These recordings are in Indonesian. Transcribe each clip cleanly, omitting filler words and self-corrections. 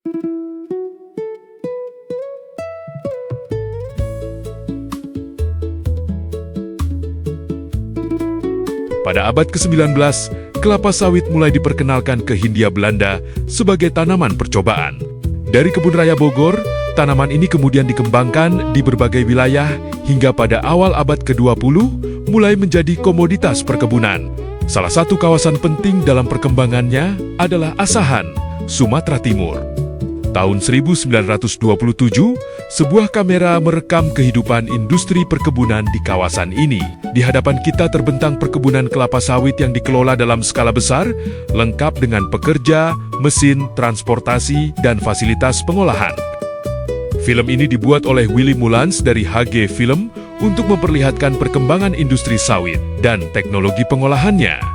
Pada abad ke-19, kelapa sawit mulai diperkenalkan ke Hindia Belanda sebagai tanaman percobaan. Dari Kebun Raya Bogor, tanaman ini kemudian dikembangkan di berbagai wilayah hingga pada awal abad ke-20 mulai menjadi komoditas perkebunan. Salah satu kawasan penting dalam perkembangannya adalah Asahan, Sumatera Timur. Tahun 1927, sebuah kamera merekam kehidupan industri perkebunan di kawasan ini. Di hadapan kita terbentang perkebunan kelapa sawit yang dikelola dalam skala besar, lengkap dengan pekerja, mesin, transportasi, dan fasilitas pengolahan. Film ini dibuat oleh Willy Mulans dari HG Film untuk memperlihatkan perkembangan industri sawit dan teknologi pengolahannya.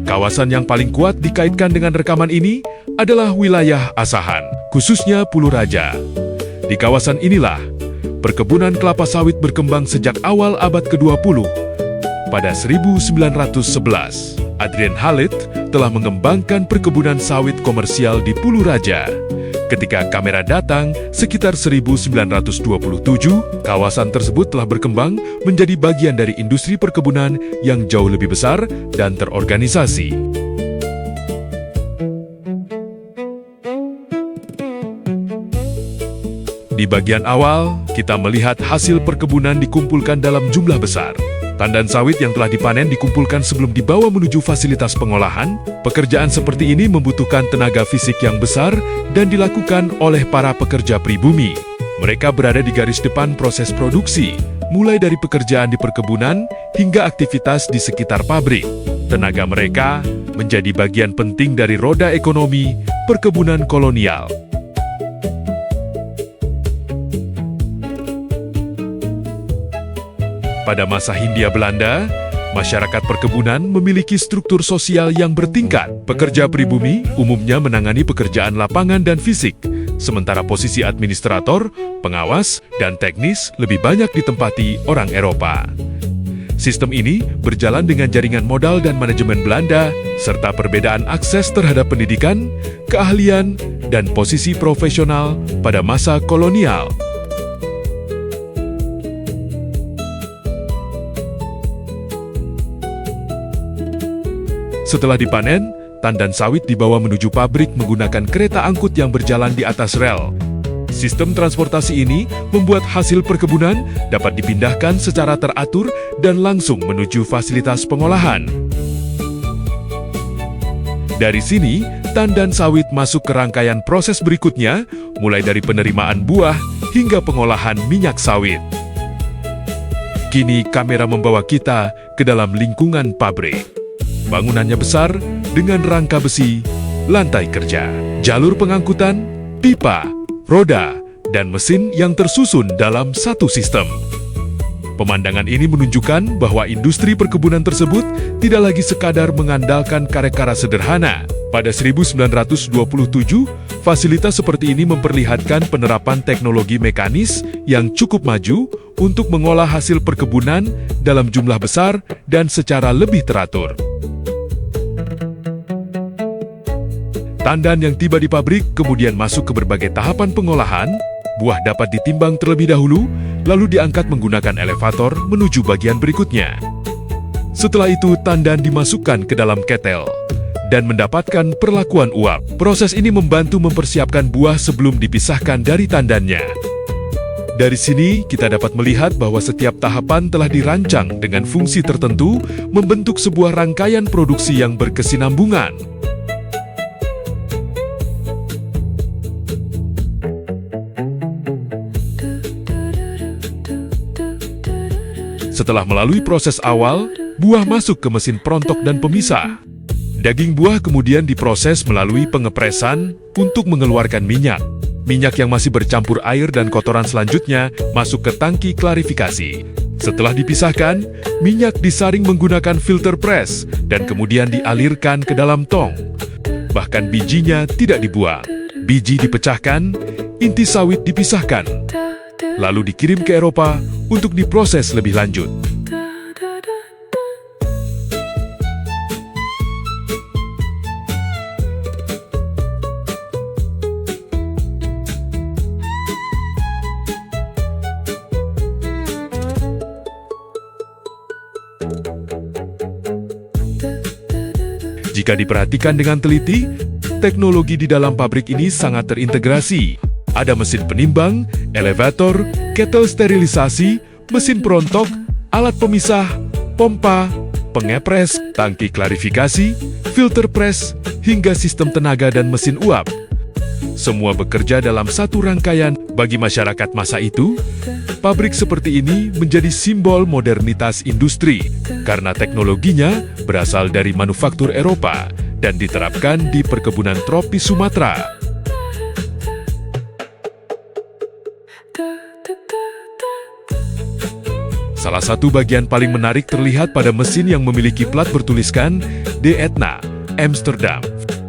Kawasan yang paling kuat dikaitkan dengan rekaman ini adalah wilayah Asahan, khususnya Pulau Raja. Di kawasan inilah, perkebunan kelapa sawit berkembang sejak awal abad ke-20. Pada 1911, Adrian Halit telah mengembangkan perkebunan sawit komersial di Pulau Raja. Ketika kamera datang sekitar 1927, kawasan tersebut telah berkembang menjadi bagian dari industri perkebunan yang jauh lebih besar dan terorganisasi. Di bagian awal, kita melihat hasil perkebunan dikumpulkan dalam jumlah besar. Tandan sawit yang telah dipanen dikumpulkan sebelum dibawa menuju fasilitas pengolahan. Pekerjaan seperti ini membutuhkan tenaga fisik yang besar dan dilakukan oleh para pekerja pribumi. Mereka berada di garis depan proses produksi, mulai dari pekerjaan di perkebunan hingga aktivitas di sekitar pabrik. Tenaga mereka menjadi bagian penting dari roda ekonomi perkebunan kolonial. Pada masa Hindia Belanda, masyarakat perkebunan memiliki struktur sosial yang bertingkat. Pekerja pribumi umumnya menangani pekerjaan lapangan dan fisik, sementara posisi administrator, pengawas, dan teknis lebih banyak ditempati orang Eropa. Sistem ini berjalan dengan jaringan modal dan manajemen Belanda, serta perbedaan akses terhadap pendidikan, keahlian, dan posisi profesional pada masa kolonial. Setelah dipanen, tandan sawit dibawa menuju pabrik menggunakan kereta angkut yang berjalan di atas rel. Sistem transportasi ini membuat hasil perkebunan dapat dipindahkan secara teratur dan langsung menuju fasilitas pengolahan. Dari sini, tandan sawit masuk ke rangkaian proses berikutnya, mulai dari penerimaan buah hingga pengolahan minyak sawit. Kini kamera membawa kita ke dalam lingkungan pabrik. Bangunannya besar dengan rangka besi, lantai kerja, jalur pengangkutan, pipa, roda, dan mesin yang tersusun dalam satu sistem. Pemandangan ini menunjukkan bahwa industri perkebunan tersebut tidak lagi sekadar mengandalkan karya-karya sederhana. Pada 1927, fasilitas seperti ini memperlihatkan penerapan teknologi mekanis yang cukup maju untuk mengolah hasil perkebunan dalam jumlah besar dan secara lebih teratur. Tandan yang tiba di pabrik kemudian masuk ke berbagai tahapan pengolahan. Buah dapat ditimbang terlebih dahulu, lalu diangkat menggunakan elevator menuju bagian berikutnya. Setelah itu, tandan dimasukkan ke dalam ketel dan mendapatkan perlakuan uap. Proses ini membantu mempersiapkan buah sebelum dipisahkan dari tandannya. Dari sini, kita dapat melihat bahwa setiap tahapan telah dirancang dengan fungsi tertentu, membentuk sebuah rangkaian produksi yang berkesinambungan. Setelah melalui proses awal, buah masuk ke mesin perontok dan pemisah. Daging buah kemudian diproses melalui pengepresan untuk mengeluarkan minyak. Minyak yang masih bercampur air dan kotoran selanjutnya masuk ke tangki klarifikasi. Setelah dipisahkan, minyak disaring menggunakan filter press dan kemudian dialirkan ke dalam tong. Bahkan bijinya tidak dibuang. Biji dipecahkan, inti sawit dipisahkan, lalu dikirim ke Eropa untuk diproses lebih lanjut. Jika diperhatikan dengan teliti, teknologi di dalam pabrik ini sangat terintegrasi. Ada mesin penimbang, elevator, kettle sterilisasi, mesin perontok, alat pemisah, pompa, pengepres, tangki klarifikasi, filter press, hingga sistem tenaga dan mesin uap. Semua bekerja dalam satu rangkaian. Bagi masyarakat masa itu, pabrik seperti ini menjadi simbol modernitas industri karena teknologinya berasal dari manufaktur Eropa dan diterapkan di perkebunan tropis Sumatera. Salah satu bagian paling menarik terlihat pada mesin yang memiliki plat bertuliskan De Etna, Amsterdam.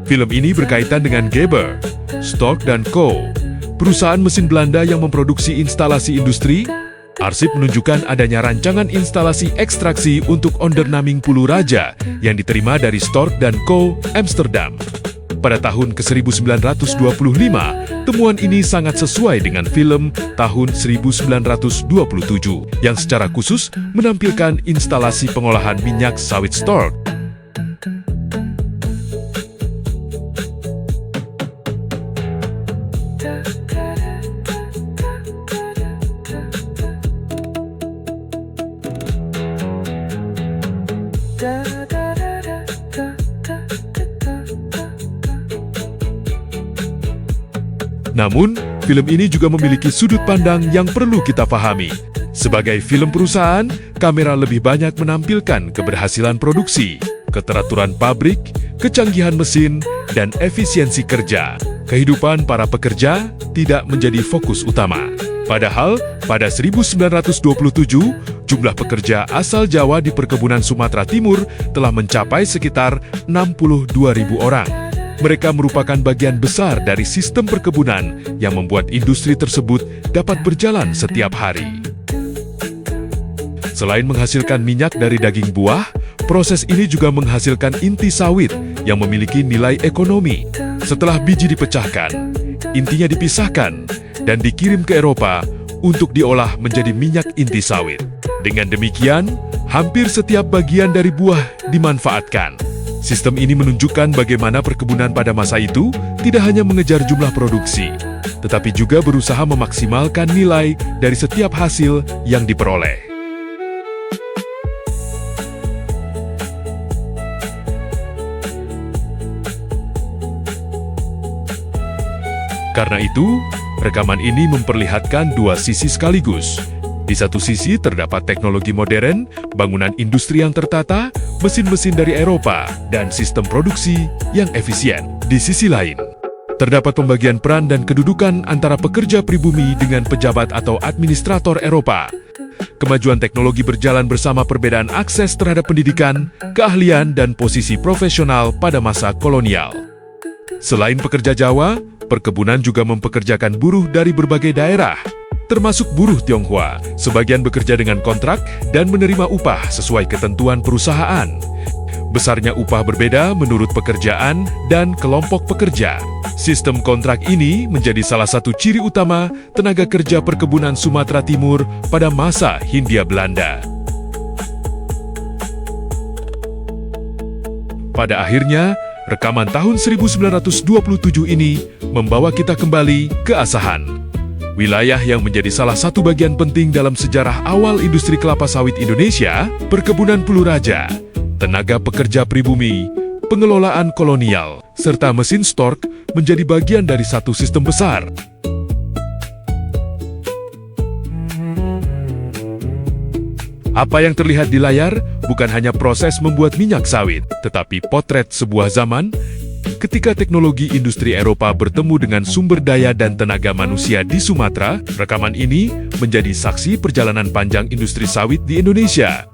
Film ini berkaitan dengan Geber, Stork & Co., perusahaan mesin Belanda yang memproduksi instalasi industri. Arsip menunjukkan adanya rancangan instalasi ekstraksi untuk ondernaming Pulu Raja yang diterima dari Stork & Co. Amsterdam. Pada tahun ke-1925, temuan ini sangat sesuai dengan film tahun 1927 yang secara khusus menampilkan instalasi pengolahan minyak sawit Stork. Namun, film ini juga memiliki sudut pandang yang perlu kita pahami. Sebagai film perusahaan, kamera lebih banyak menampilkan keberhasilan produksi, keteraturan pabrik, kecanggihan mesin, dan efisiensi kerja. Kehidupan para pekerja tidak menjadi fokus utama. Padahal, pada 1927, jumlah pekerja asal Jawa di perkebunan Sumatera Timur telah mencapai sekitar 62.000 orang. Mereka merupakan bagian besar dari sistem perkebunan yang membuat industri tersebut dapat berjalan setiap hari. Selain menghasilkan minyak dari daging buah, proses ini juga menghasilkan inti sawit yang memiliki nilai ekonomi. Setelah biji dipecahkan, intinya dipisahkan dan dikirim ke Eropa untuk diolah menjadi minyak inti sawit. Dengan demikian, hampir setiap bagian dari buah dimanfaatkan. Sistem ini menunjukkan bagaimana perkebunan pada masa itu tidak hanya mengejar jumlah produksi, tetapi juga berusaha memaksimalkan nilai dari setiap hasil yang diperoleh. Karena itu, rekaman ini memperlihatkan dua sisi sekaligus. Di satu sisi terdapat teknologi modern, bangunan industri yang tertata, mesin-mesin dari Eropa, dan sistem produksi yang efisien. Di sisi lain, terdapat pembagian peran dan kedudukan antara pekerja pribumi dengan pejabat atau administrator Eropa. Kemajuan teknologi berjalan bersama perbedaan akses terhadap pendidikan, keahlian, dan posisi profesional pada masa kolonial. Selain pekerja Jawa, perkebunan juga mempekerjakan buruh dari berbagai daerah, termasuk buruh Tionghoa. Sebagian bekerja dengan kontrak dan menerima upah sesuai ketentuan perusahaan. Besarnya upah berbeda menurut pekerjaan dan kelompok pekerja. Sistem kontrak ini menjadi salah satu ciri utama tenaga kerja perkebunan Sumatera Timur pada masa Hindia Belanda. Pada akhirnya, rekaman tahun 1927 ini membawa kita kembali ke Asahan, wilayah yang menjadi salah satu bagian penting dalam sejarah awal industri kelapa sawit Indonesia, perkebunan Pulu Raja, tenaga pekerja pribumi, pengelolaan kolonial, serta mesin Stork menjadi bagian dari satu sistem besar. Apa yang terlihat di layar bukan hanya proses membuat minyak sawit, tetapi potret sebuah zaman ketika teknologi industri Eropa bertemu dengan sumber daya dan tenaga manusia di Sumatera. Rekaman ini menjadi saksi perjalanan panjang industri sawit di Indonesia.